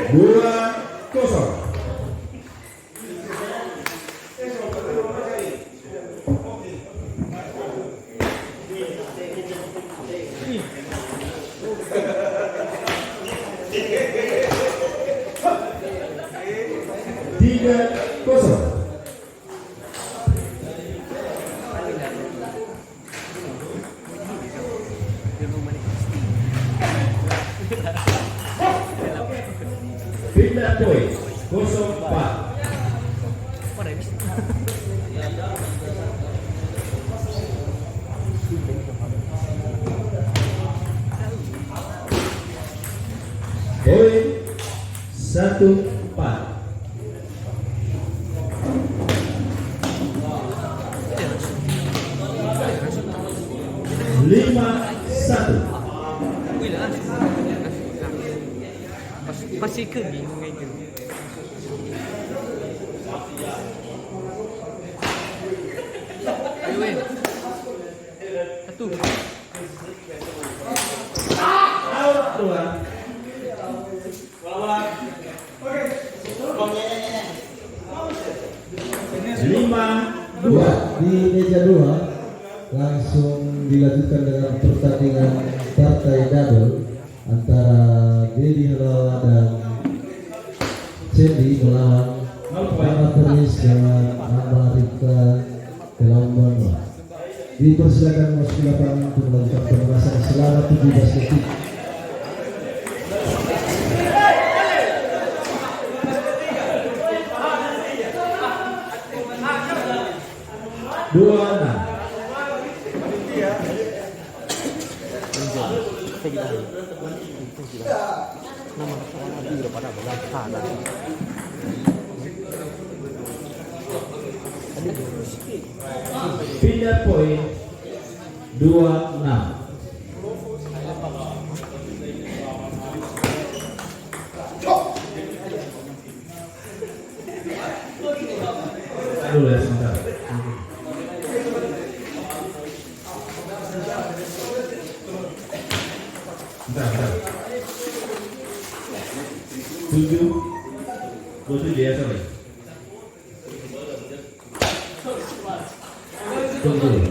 2-0. Tiga kosong. Pindah poin 04. Poin 1-4. 5-1. Masih ke bingung kayak gitu. Ayo weh. Satu. Out 2. Lima dua di meja 2 langsung dilanjutkan dengan pertandingan partai double antara Dedi Halawa dan Cendi melawan Amateris dengan Amerika Kelambon. Dipersilakan masuk lapangan untuk melakukan pemanasan selama 17 detik. Dua enam. Pindah poin 26. Dulu ya sebentar. Bentar. 7 ya sorry.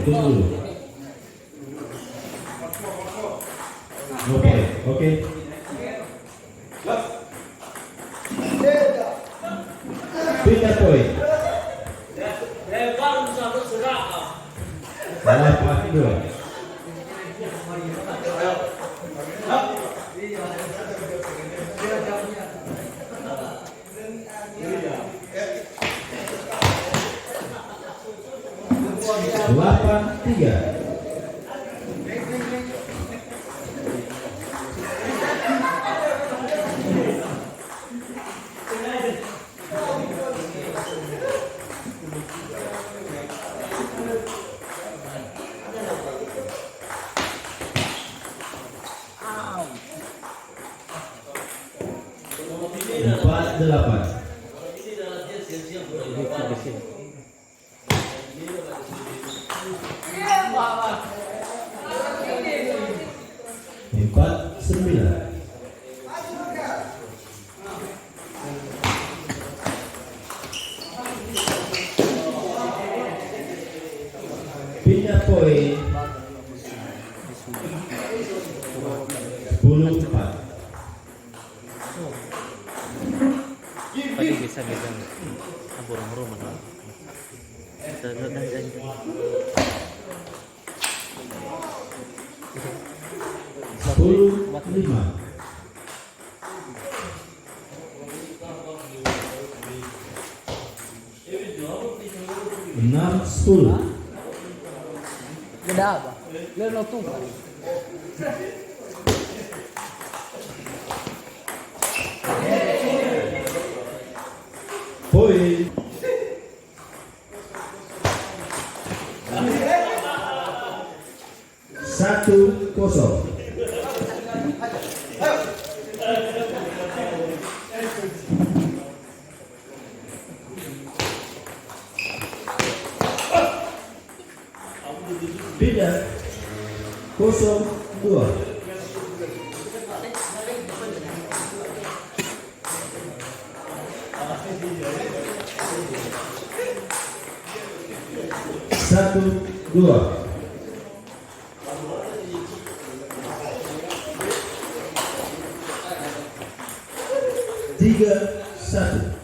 Tunggu. Oke. Pindah poin. Salah pas 2. Delapan 3. Empat 8. Empat 9. Pindah poin 10-4. Tadi bisa megang aborong rumah. Kita dan 10-5. Enam 10. Beda apa? Lelo tuh. Poin 1-0. Pindah 0-2. 1-2. 3-1.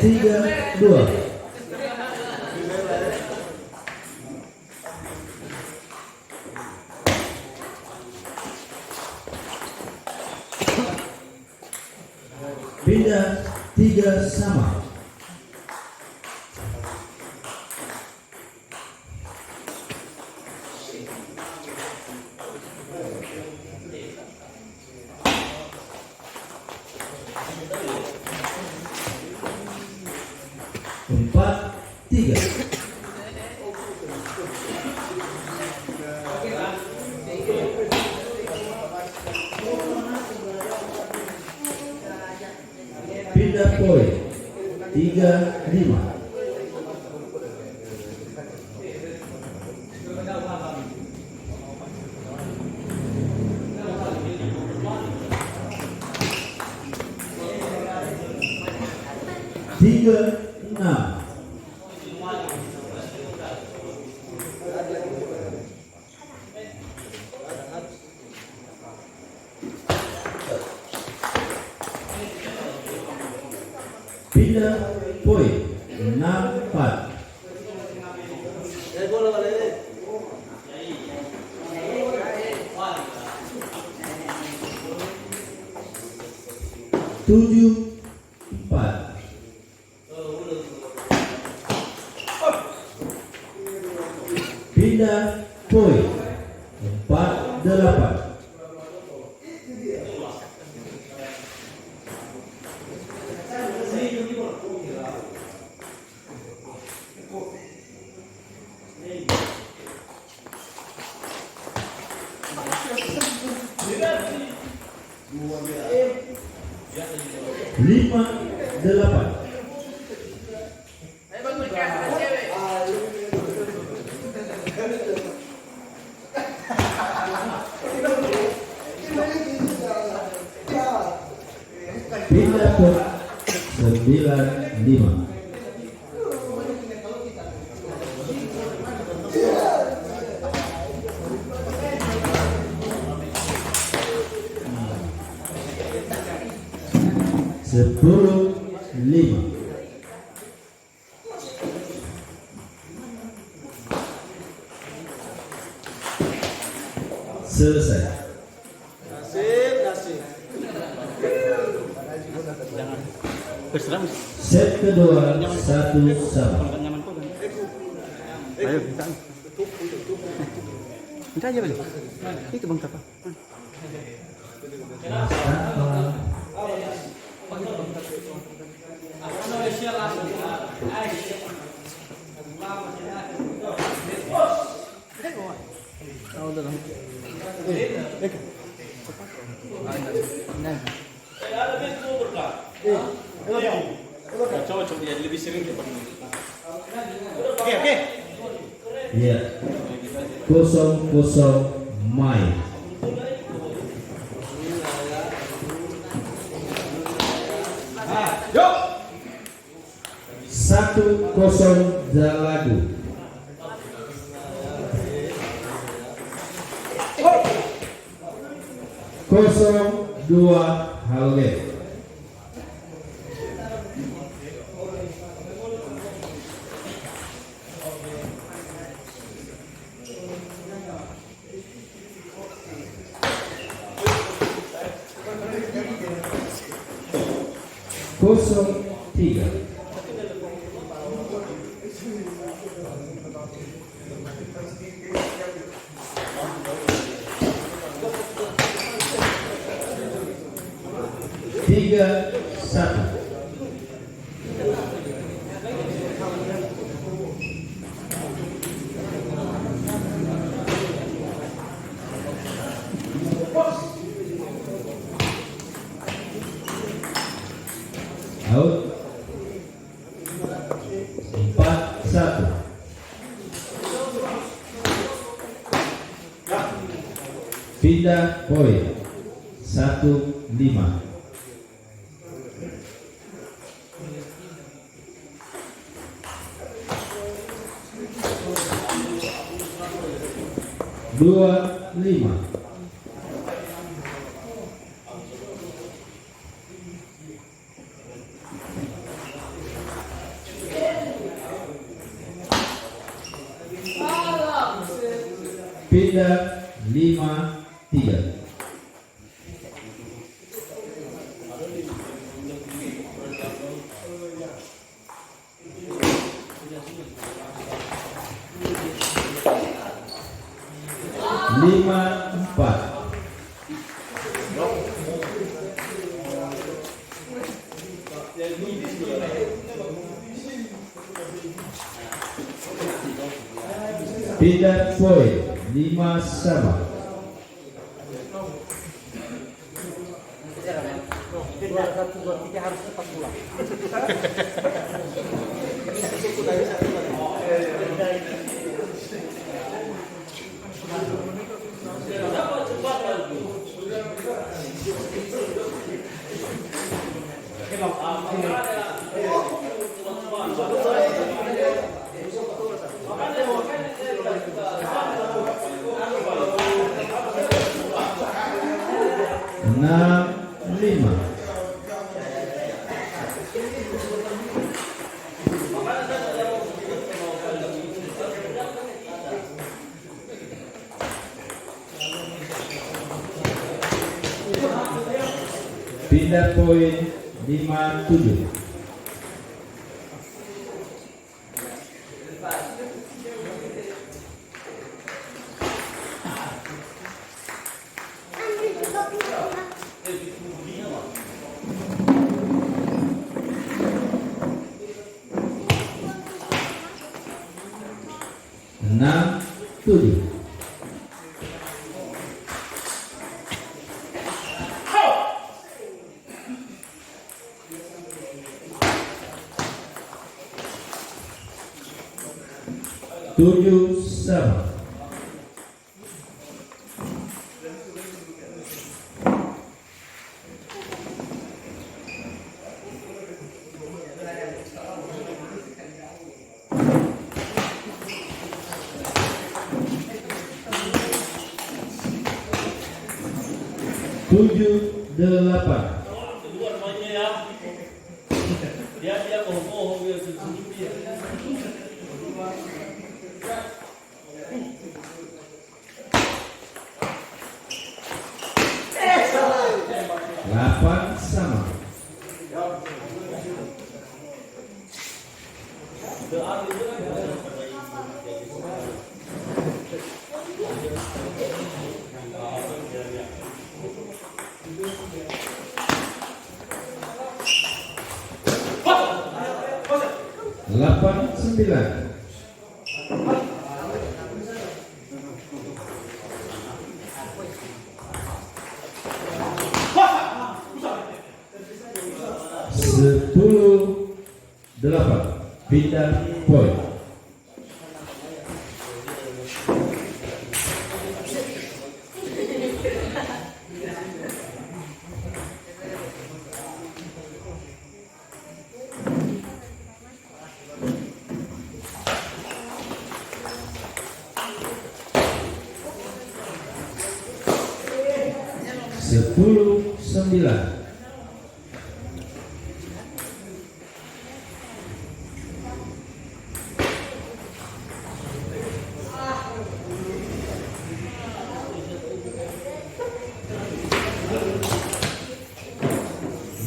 Tiga, dua. Pindah 3-sama. Empat, tiga. Pindah poin 3-5. Tiga, enam. Pindah poin 6-4. Tujuh, 4. Pindah poin 4-8. Lima, 8. Pindah ke 9-5. Sepuluh, 5. Selesai. Jangan berserang. Set kedua 1-sama. Nyaman kok kan. Ayo minta. Minta aja balik. Itu Bang Tapa. Coba dia lebih sering daripada ini. Oke. Iya. 0-0 main. Yuk. 1-0 Jalagu. Kosong 2 Halge. Kosong 3. Tiga, 1. Out. 4-1. Pindah poin. 1-5. Dua 5. Pindah 5-3. Lima 4. Pindah poin 5-sama. Harus cepat pulang. Enam 5. Pindah poin 5-7. Enam 7. Tujuh sama. Tujuh 8. Kedua namanya ya. Dia bohong dia sendiri dia. 8 sama. Delapan 9. Sepuluh 8. Pindah poin. Sepuluh 9.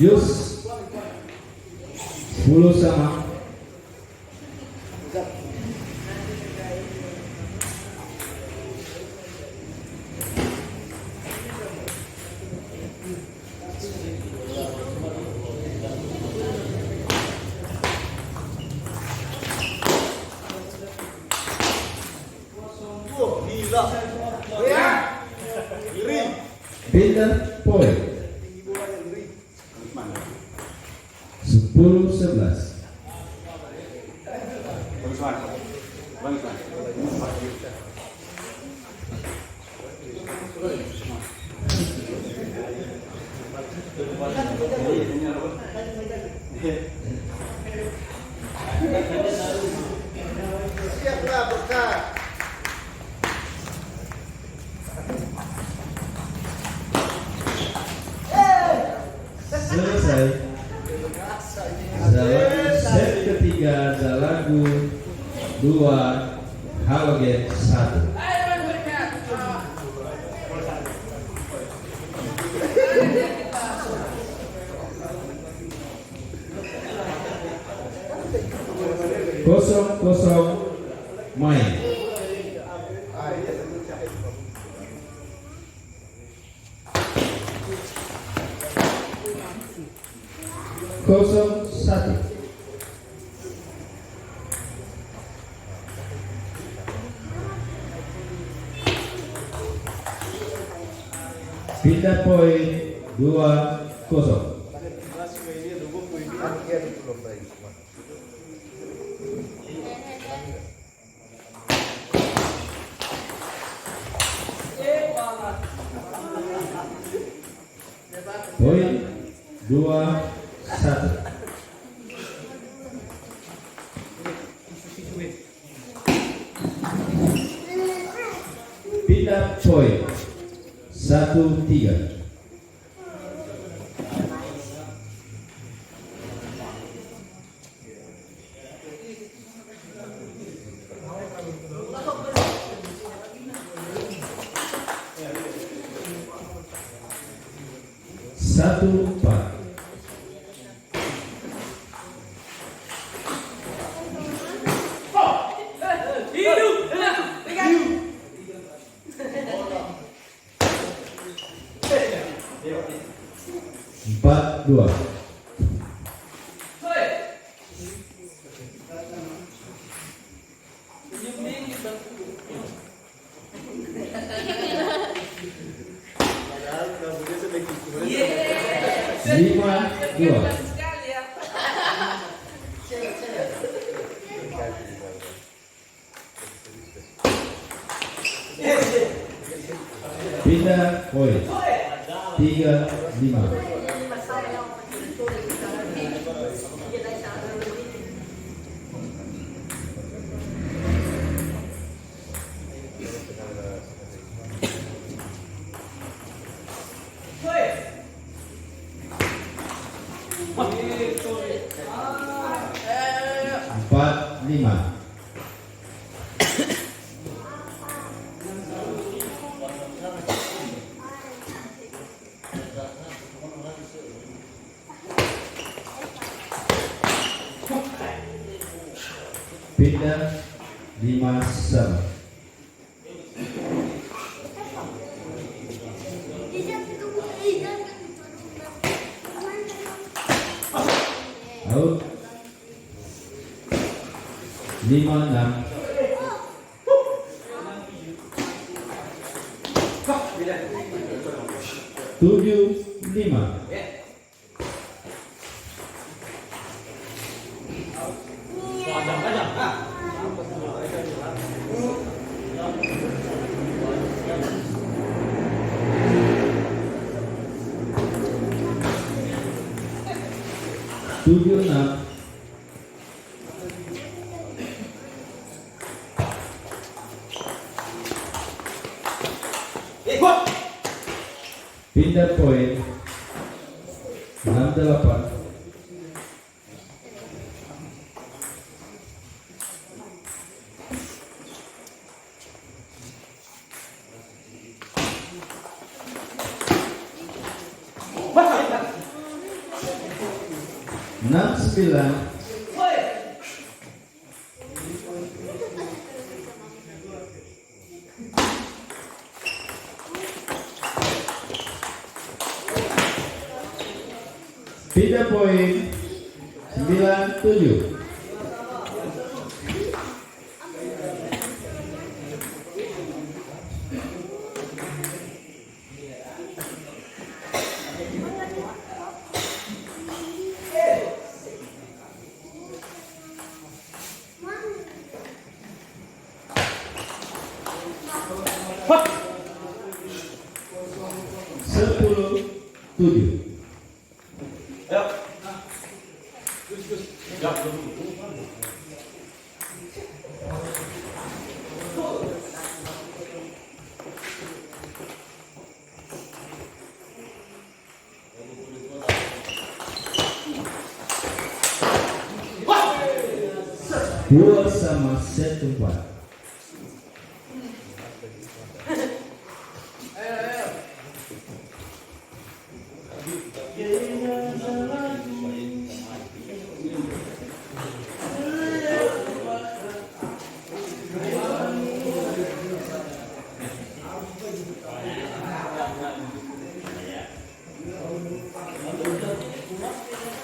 Jus 10 sama. Pindah poin. 10 10-11. Siaplah berkah. Selesai. Set ketiga Zalagu 2, Halogen 1. Kosong main. Kosong 1. Pindah poin 2-0. Poin 2-1. Pindah poin 1-3. Satu 4. Empat 2. Lima 2. Pindah poin 3-5. Empat 5. Pindah 5-7. Out 5-6. Tujuh 5. Tujuh 6. Pindah poin 6-8. Enam 9. Pindah poin 9-7. Dua sama set 4.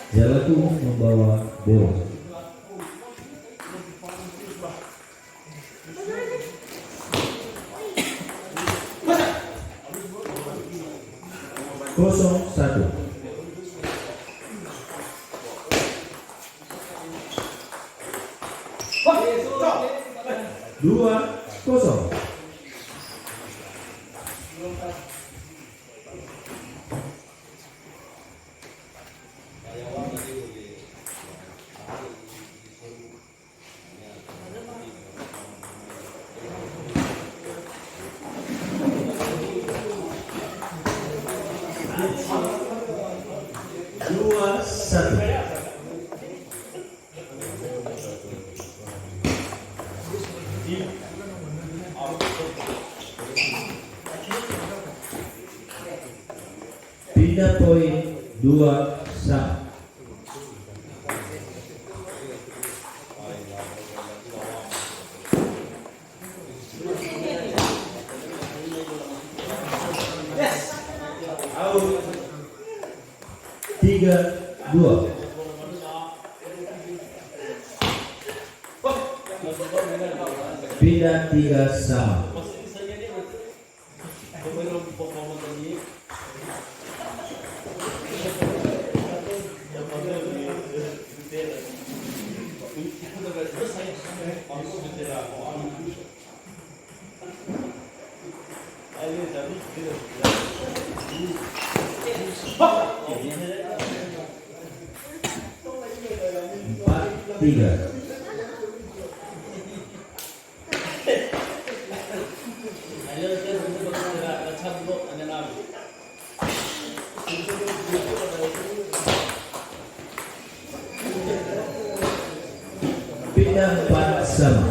Jalaku membawa bola. Kosong 1. Dua kosong. Dua satu. Pindah poin 2 sama. Tiga dua. Pindah 3 sama. Empat tiga. Pindah 4 sama.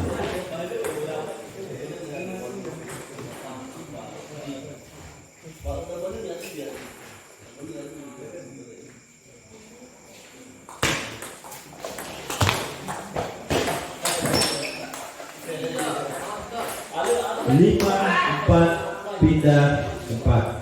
Lima 4 pindah 4.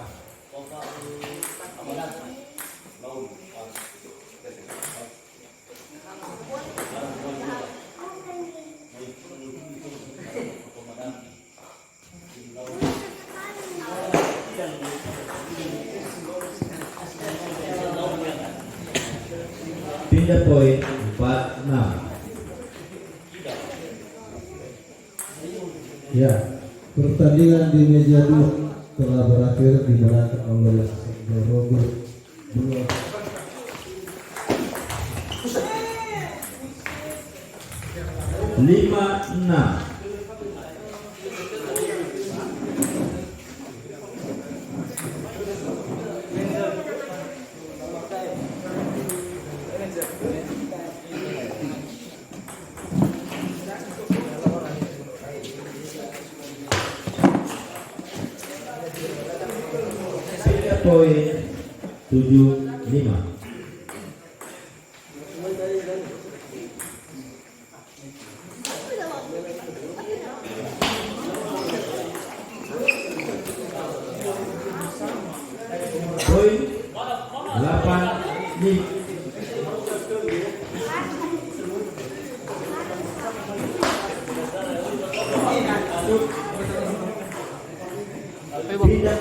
Pindah poin 4-6. Ya, pertandingan di meja 2 telah berakhir dimenangkan oleh Rogo 2. Lima 6. Poin 7-5. Poin 8-5. Tidak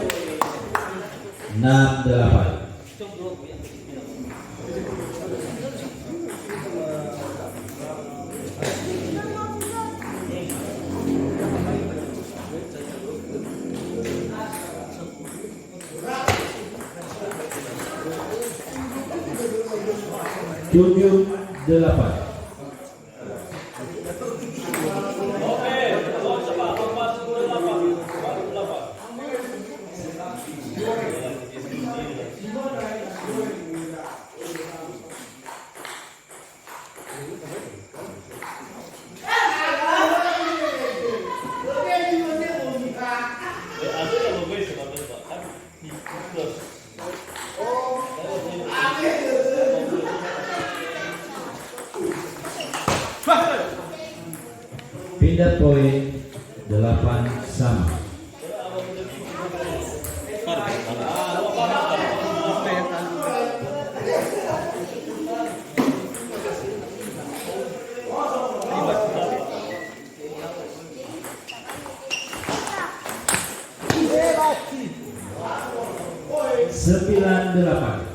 6-8. Tujuh 8. Oke, kalau cepat lepas delapan. Ada yang lebih sebentar, kan? Terus. Pindah poin 8 sama. Sembilan 8.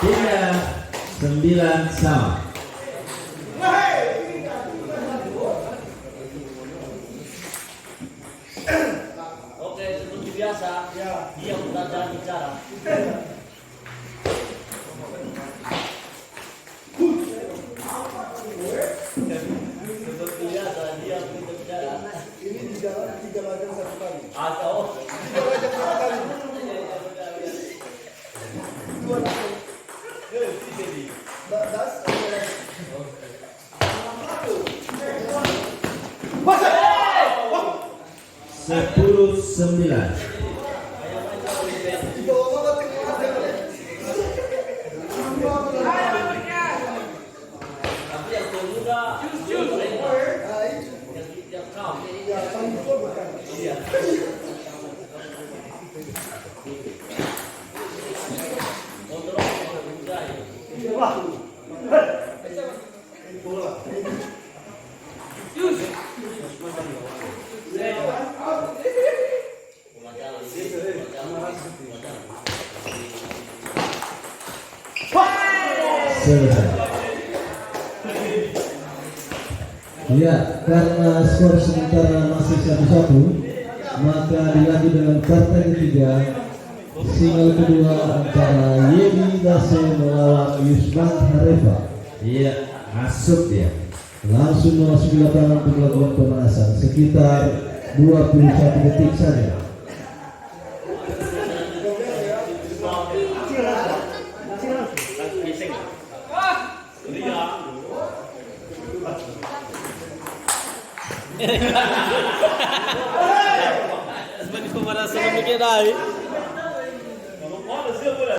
Pindah 9 sama. Oke, seperti biasa, dia bukan jalan bicara. Seperti biasa, dia begitu bicara. Ini di jalan 3 lajang 1 kali. Atau 3 lajang 1 kali. Das, 10-9. di bawah banget ke tapi yang termuda, yang kau. ya, paling tua bukan. Iya. Kontrol yang muda ya. Selesai. Ya, karena skor sementara masih 1-1, maka dilanjut dengan partai ketiga, single kedua antara Yeni Dase melawan Yusman Harefa. Iya, masuk ya. Langsung memasuki lapangan untuk melakukan pemanasan sekitar 21 detik saja. Sebagai pemanasan demikian.